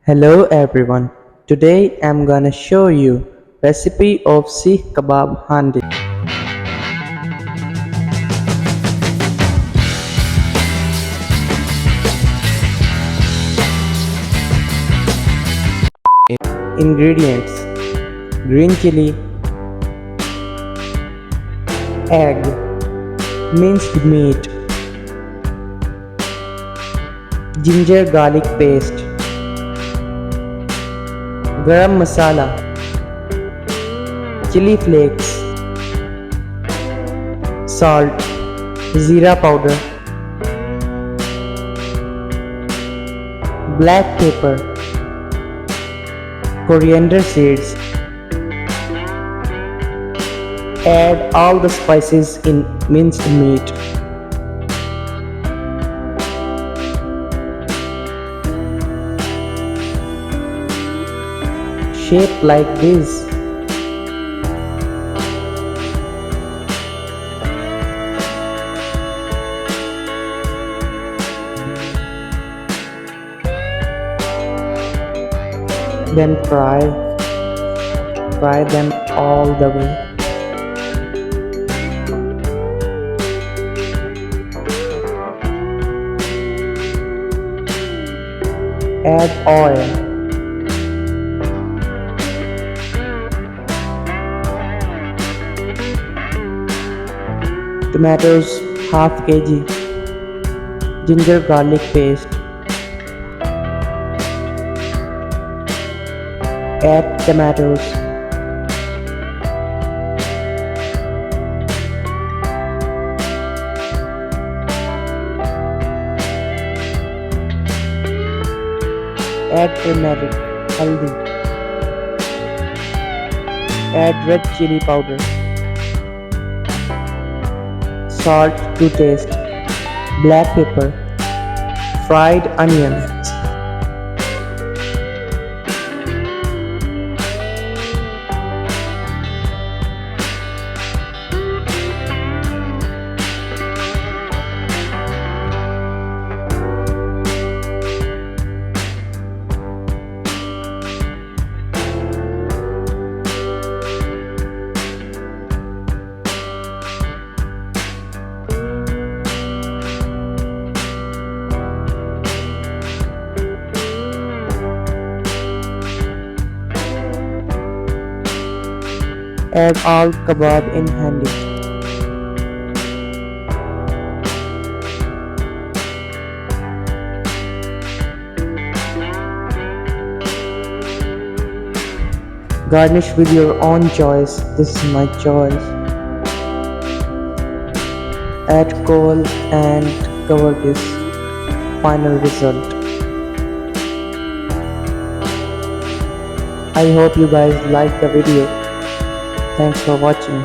Hello everyone. Today I'm gonna show you recipe of Seekh Kabab Handi. Ingredients: green chili, egg, minced meat, ginger garlic paste, garam masala, chili flakes, salt, zira powder, black pepper, coriander seeds. Add all the spices in minced meat. Shape like this. Then fry them all the way. Add oil, tomatoes half kg, ginger garlic paste. Add tomatoes, add turmeric, haldi, add red chili powder, salt to taste, black pepper, fried onion. Add all kebab in handi. Garnish with your own choice. This is my choice. Add coal and cover this. Final result. I hope you guys like the video. Thanks for watching.